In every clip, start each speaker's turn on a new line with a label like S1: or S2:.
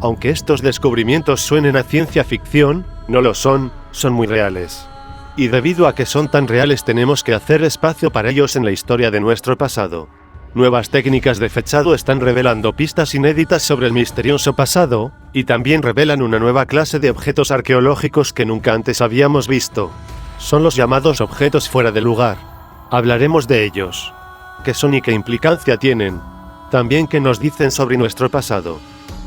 S1: Aunque estos descubrimientos suenen a ciencia ficción, no lo son, son muy reales. Y debido a que son tan reales tenemos que hacer espacio para ellos en la historia de nuestro pasado. Nuevas técnicas de fechado están revelando pistas inéditas sobre el misterioso pasado, y también revelan una nueva clase de objetos arqueológicos que nunca antes habíamos visto. Son los llamados objetos fuera de lugar. Hablaremos de ellos. ¿Qué son y qué implicancia tienen? También qué nos dicen sobre nuestro pasado.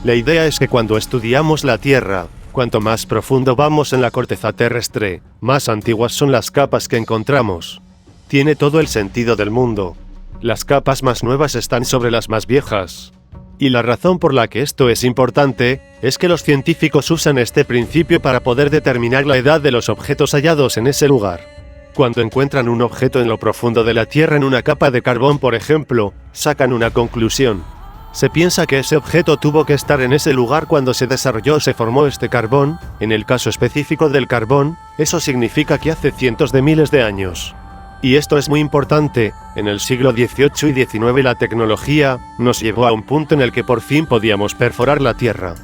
S1: La idea es que cuando estudiamos la Tierra, cuanto más profundo vamos en la corteza terrestre, más antiguas son las capas que encontramos. Tiene todo el sentido del mundo. Las capas más nuevas están sobre las más viejas. Y la razón por la que esto es importante, es que los científicos usan este principio para poder determinar la edad de los objetos hallados en ese lugar. Cuando encuentran un objeto en lo profundo de la Tierra en una capa de carbón, por ejemplo, sacan una conclusión. Se piensa que ese objeto tuvo que estar en ese lugar cuando se desarrolló o se formó este carbón. En el caso específico del carbón, eso significa que hace cientos de miles de años. Y esto es muy importante. En el siglo XVIII y XIX la tecnología nos llevó a un punto en el que por fin podíamos perforar la Tierra.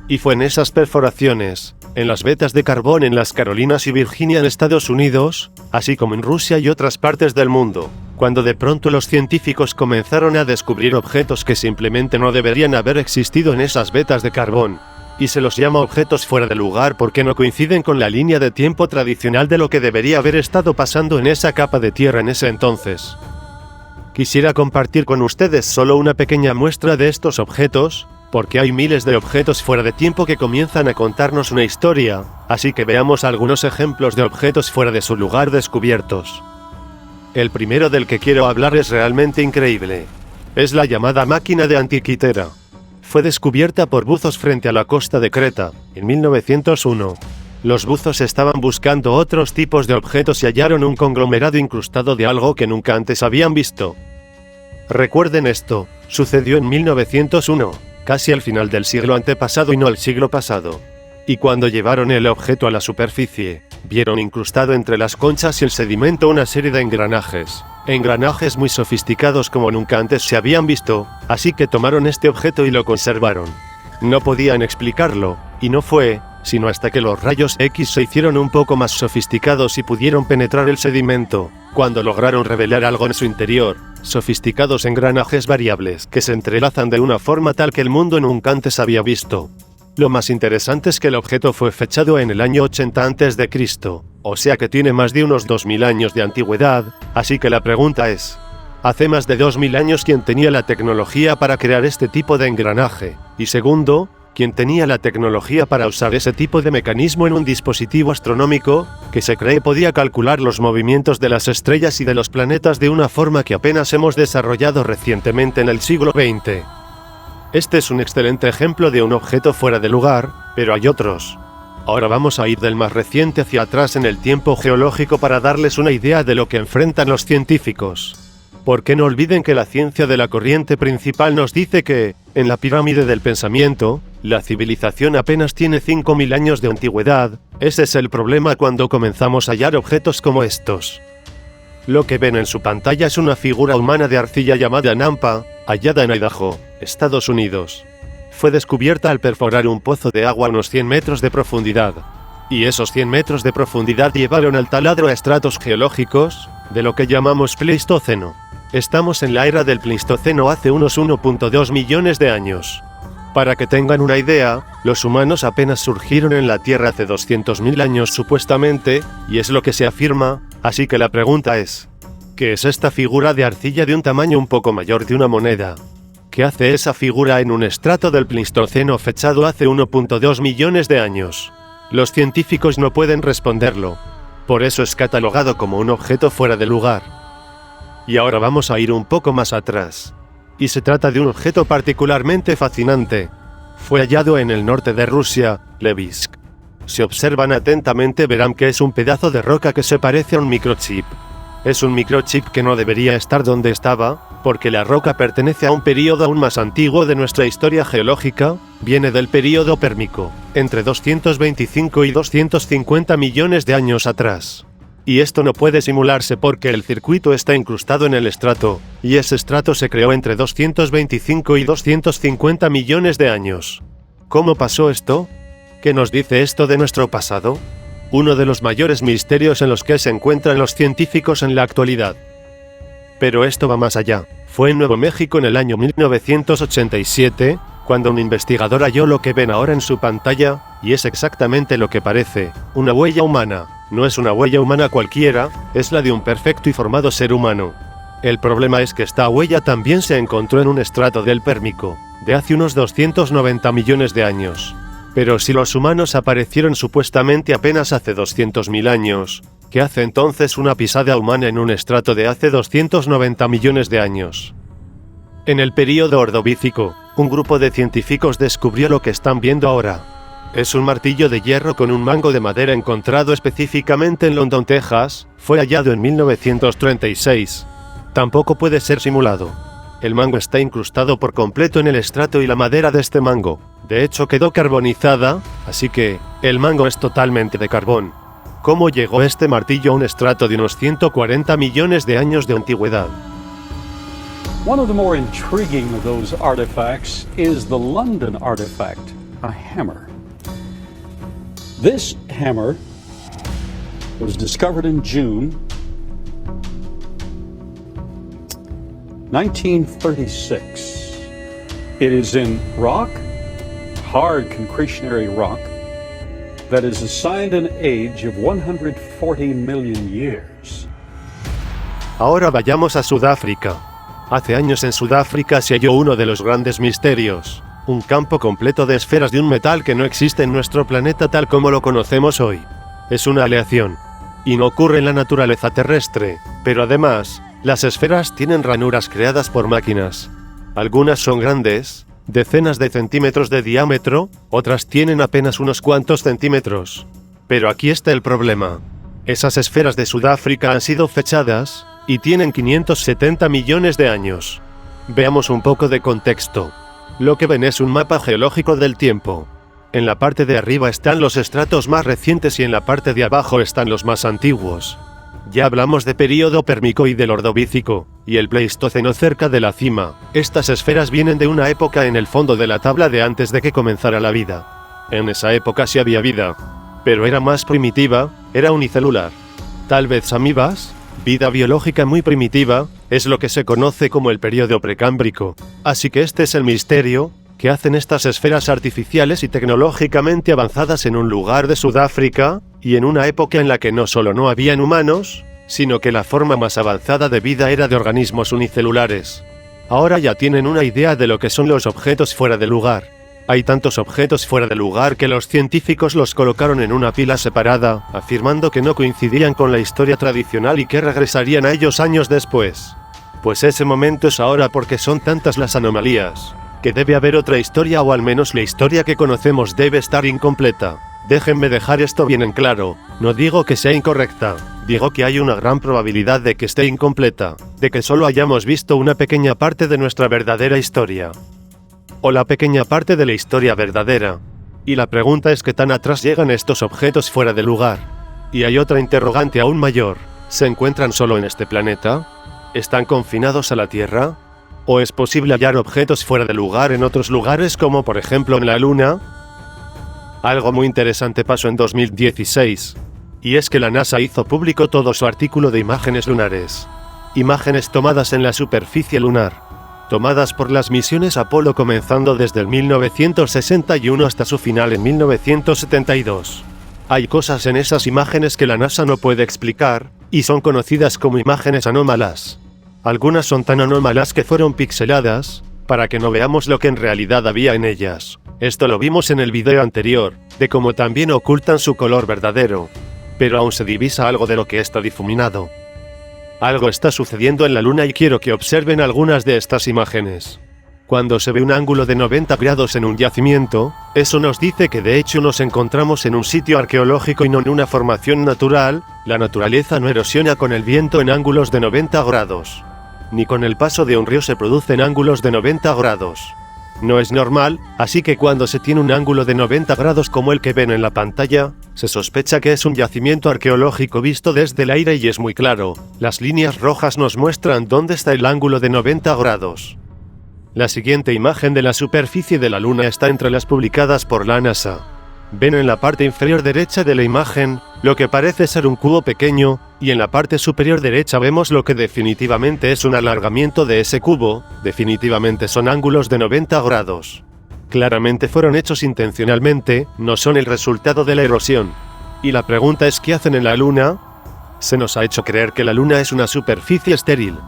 S1: Y fue en esas perforaciones, en las vetas de carbón en las Carolinas y Virginia en Estados Unidos, así como en Rusia y otras partes del mundo, cuando de pronto los científicos comenzaron a descubrir objetos que simplemente no deberían haber existido en esas vetas de carbón. Y se los llama objetos fuera de lugar porque no coinciden con la línea de tiempo tradicional de lo que debería haber estado pasando en esa capa de tierra en ese entonces. Quisiera compartir con ustedes solo una pequeña muestra de estos objetos, porque hay miles de objetos fuera de tiempo que comienzan a contarnos una historia, así que veamos algunos ejemplos de objetos fuera de su lugar descubiertos. El primero del que quiero hablar es realmente increíble. Es la llamada máquina de Antikythera. Fue descubierta por buzos frente a la costa de Creta, en 1901. Los buzos estaban buscando otros tipos de objetos y hallaron un conglomerado incrustado de algo que nunca antes habían visto. Recuerden esto, sucedió en 1901, casi al final del siglo antepasado y no el siglo pasado. Y cuando llevaron el objeto a la superficie, vieron incrustado entre las conchas y el sedimento una serie de engranajes. Engranajes muy sofisticados como nunca antes se habían visto, así que tomaron este objeto y lo conservaron. No podían explicarlo, y no fue, sino hasta que los rayos X se hicieron un poco más sofisticados y pudieron penetrar el sedimento, cuando lograron revelar algo en su interior, sofisticados engranajes variables que se entrelazan de una forma tal que el mundo nunca antes había visto. Lo más interesante es que el objeto fue fechado en el año 80 a.C., o sea que tiene más de unos 2000 años de antigüedad, así que la pregunta es, ¿hace más de 2000 años quién tenía la tecnología para crear este tipo de engranaje? Y segundo, ¿quién tenía la tecnología para usar ese tipo de mecanismo en un dispositivo astronómico, que se cree podía calcular los movimientos de las estrellas y de los planetas de una forma que apenas hemos desarrollado recientemente en el siglo XX? Este es un excelente ejemplo de un objeto fuera de lugar, pero hay otros. Ahora vamos a ir del más reciente hacia atrás en el tiempo geológico para darles una idea de lo que enfrentan los científicos. Porque no olviden que la ciencia de la corriente principal nos dice que, en la pirámide del pensamiento, la civilización apenas tiene 5000 años de antigüedad. Ese es el problema cuando comenzamos a hallar objetos como estos. Lo que ven en su pantalla es una figura humana de arcilla llamada Nampa, hallada en Idaho, Estados Unidos. Fue descubierta al perforar un pozo de agua a unos 100 metros de profundidad. Y esos 100 metros de profundidad llevaron al taladro a estratos geológicos, de lo que llamamos Pleistoceno. Estamos en la era del Pleistoceno hace unos 1.2 millones de años. Para que tengan una idea, los humanos apenas surgieron en la Tierra hace 200.000 años supuestamente, y es lo que se afirma, así que la pregunta es, ¿qué es esta figura de arcilla de un tamaño un poco mayor de una moneda? ¿Qué hace esa figura en un estrato del Pleistoceno fechado hace 1.2 millones de años? Los científicos no pueden responderlo. Por eso es catalogado como un objeto fuera de lugar. Y ahora vamos a ir un poco más atrás. Y se trata de un objeto particularmente fascinante. Fue hallado en el norte de Rusia, Levisk. Si observan atentamente verán que es un pedazo de roca que se parece a un microchip. Es un microchip que no debería estar donde estaba, porque la roca pertenece a un período aún más antiguo de nuestra historia geológica, viene del período pérmico, entre 225 y 250 millones de años atrás. Y esto no puede simularse porque el circuito está incrustado en el estrato, y ese estrato se creó entre 225 y 250 millones de años. ¿Cómo pasó esto? ¿Qué nos dice esto de nuestro pasado? Uno de los mayores misterios en los que se encuentran los científicos en la actualidad. Pero esto va más allá. Fue en Nuevo México en el año 1987, cuando un investigador halló lo que ven ahora en su pantalla, y es exactamente lo que parece, una huella humana. No es una huella humana cualquiera, es la de un perfecto y formado ser humano. El problema es que esta huella también se encontró en un estrato del Pérmico, de hace unos 290 millones de años. Pero si los humanos aparecieron supuestamente apenas hace 200.000 años, ¿qué hace entonces una pisada humana en un estrato de hace 290 millones de años? En el período Ordovícico, un grupo de científicos descubrió lo que están viendo ahora. Es un martillo de hierro con un mango de madera encontrado específicamente en London, Texas, fue hallado en 1936. Tampoco puede ser simulado. El mango está incrustado por completo en el estrato y la madera de este mango, de hecho quedó carbonizada, así que, el mango es totalmente de carbón. ¿Cómo llegó este martillo a un estrato de unos 140 millones de años de antigüedad?
S2: One of the more intriguing of those artifacts is the London artifact, a hammer. This hammer was discovered in June 1936. It is in rock, hard concretionary rock, that is assigned an age of 140 million years.
S1: Ahora vayamos a Sudáfrica. Hace años en Sudáfrica se halló uno de los grandes misterios, un campo completo de esferas de un metal que no existe en nuestro planeta tal como lo conocemos hoy. Es una aleación, y no ocurre en la naturaleza terrestre, pero además, las esferas tienen ranuras creadas por máquinas. Algunas son grandes, decenas de centímetros de diámetro, otras tienen apenas unos cuantos centímetros. Pero aquí está el problema. Esas esferas de Sudáfrica han sido fechadas, y tienen 570 millones de años. Veamos un poco de contexto. Lo que ven es un mapa geológico del tiempo. En la parte de arriba están los estratos más recientes y en la parte de abajo están los más antiguos. Ya hablamos de período Pérmico y del Ordovícico, y el Pleistoceno cerca de la cima. Estas esferas vienen de una época en el fondo de la tabla de antes de que comenzara la vida. En esa época sí había vida, pero era más primitiva, era unicelular. Tal vez amibas, vida biológica muy primitiva, es lo que se conoce como el período precámbrico. Así que este es el misterio, que hacen estas esferas artificiales y tecnológicamente avanzadas en un lugar de Sudáfrica, y en una época en la que no solo no habían humanos, sino que la forma más avanzada de vida era de organismos unicelulares. Ahora ya tienen una idea de lo que son los objetos fuera de lugar. Hay tantos objetos fuera de lugar que los científicos los colocaron en una pila separada, afirmando que no coincidían con la historia tradicional y que regresarían a ellos años después. Pues ese momento es ahora porque son tantas las anomalías, que debe haber otra historia o al menos la historia que conocemos debe estar incompleta. Déjenme dejar esto bien en claro, no digo que sea incorrecta, digo que hay una gran probabilidad de que esté incompleta, de que solo hayamos visto una pequeña parte de nuestra verdadera historia. O la pequeña parte de la historia verdadera. Y la pregunta es ¿qué tan atrás llegan estos objetos fuera de lugar? Y hay otra interrogante aún mayor, ¿se encuentran solo en este planeta? ¿Están confinados a la Tierra? ¿O es posible hallar objetos fuera de lugar en otros lugares como por ejemplo en la Luna? Algo muy interesante pasó en 2016, y es que la NASA hizo público todo su artículo de imágenes lunares. Imágenes tomadas en la superficie lunar, tomadas por las misiones Apolo comenzando desde el 1961 hasta su final en 1972. Hay cosas en esas imágenes que la NASA no puede explicar, y son conocidas como imágenes anómalas. Algunas son tan anómalas que fueron pixeladas, para que no veamos lo que en realidad había en ellas. Esto lo vimos en el video anterior, de cómo también ocultan su color verdadero. Pero aún se divisa algo de lo que está difuminado. Algo está sucediendo en la Luna y quiero que observen algunas de estas imágenes. Cuando se ve un ángulo de 90 grados en un yacimiento, eso nos dice que de hecho nos encontramos en un sitio arqueológico y no en una formación natural. La naturaleza no erosiona con el viento en ángulos de 90 grados. Ni con el paso de un río se producen ángulos de 90 grados. No es normal, así que cuando se tiene un ángulo de 90 grados como el que ven en la pantalla, se sospecha que es un yacimiento arqueológico visto desde el aire y es muy claro. Las líneas rojas nos muestran dónde está el ángulo de 90 grados. La siguiente imagen de la superficie de la Luna está entre las publicadas por la NASA. Ven en la parte inferior derecha de la imagen lo que parece ser un cubo pequeño, y en la parte superior derecha vemos lo que definitivamente es un alargamiento de ese cubo, definitivamente son ángulos de 90 grados. Claramente fueron hechos intencionalmente, no son el resultado de la erosión. Y la pregunta es ¿qué hacen en la Luna? Se nos ha hecho creer que la Luna es una superficie estéril,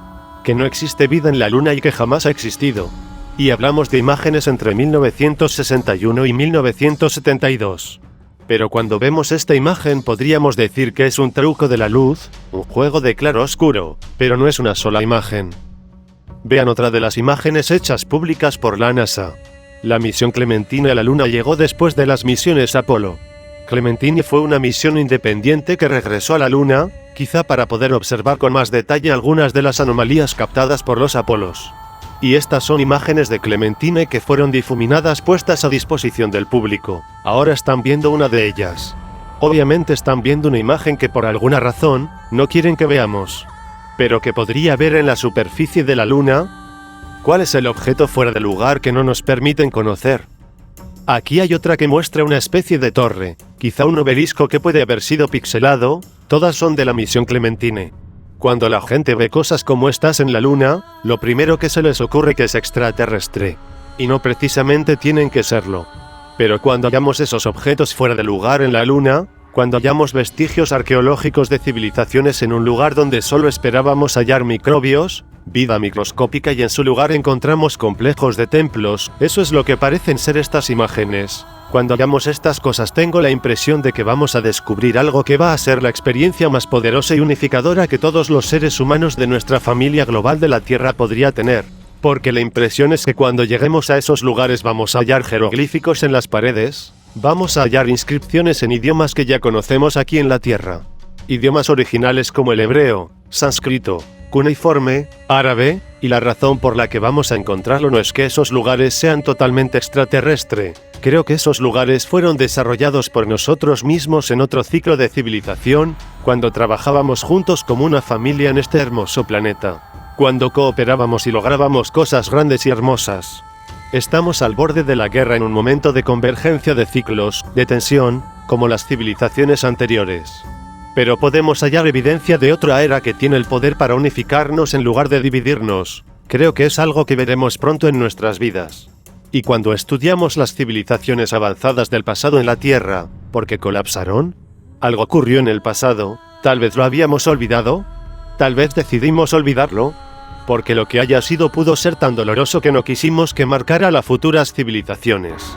S1: que no existe vida en la Luna y que jamás ha existido. Y hablamos de imágenes entre 1961 y 1972. Pero cuando vemos esta imagen podríamos decir que es un truco de la luz, un juego de claro-oscuro, pero no es una sola imagen. Vean otra de las imágenes hechas públicas por la NASA. La misión Clementine a la Luna llegó después de las misiones Apolo. Clementine fue una misión independiente que regresó a la Luna, quizá para poder observar con más detalle algunas de las anomalías captadas por los Apolos. Y estas son imágenes de Clementine que fueron difuminadas puestas a disposición del público. Ahora están viendo una de ellas. Obviamente están viendo una imagen que por alguna razón no quieren que veamos, pero que podría ver en la superficie de la Luna. ¿Cuál es el objeto fuera de lugar que no nos permiten conocer? Aquí hay otra que muestra una especie de torre, quizá un obelisco que puede haber sido pixelado. Todas son de la misión Clementine. Cuando la gente ve cosas como estas en la Luna, lo primero que se les ocurre que es extraterrestre. Y no precisamente tienen que serlo. Pero cuando hallamos esos objetos fuera de lugar en la Luna, cuando hallamos vestigios arqueológicos de civilizaciones en un lugar donde solo esperábamos hallar microbios, vida microscópica y en su lugar encontramos complejos de templos, eso es lo que parecen ser estas imágenes. Cuando hallamos estas cosas tengo la impresión de que vamos a descubrir algo que va a ser la experiencia más poderosa y unificadora que todos los seres humanos de nuestra familia global de la Tierra podría tener. Porque la impresión es que cuando lleguemos a esos lugares vamos a hallar jeroglíficos en las paredes, vamos a hallar inscripciones en idiomas que ya conocemos aquí en la Tierra. Idiomas originales como el hebreo, sánscrito, cuneiforme, árabe, y la razón por la que vamos a encontrarlo no es que esos lugares sean totalmente extraterrestre. Creo que esos lugares fueron desarrollados por nosotros mismos en otro ciclo de civilización, cuando trabajábamos juntos como una familia en este hermoso planeta. Cuando cooperábamos y lográbamos cosas grandes y hermosas. Estamos al borde de la guerra en un momento de convergencia de ciclos, de tensión, como las civilizaciones anteriores. Pero podemos hallar evidencia de otra era que tiene el poder para unificarnos en lugar de dividirnos. Creo que es algo que veremos pronto en nuestras vidas. Y cuando estudiamos las civilizaciones avanzadas del pasado en la Tierra, ¿por qué colapsaron? ¿Algo ocurrió en el pasado? ¿Tal vez lo habíamos olvidado? ¿Tal vez decidimos olvidarlo? Porque lo que haya sido pudo ser tan doloroso que no quisimos que marcara a las futuras civilizaciones.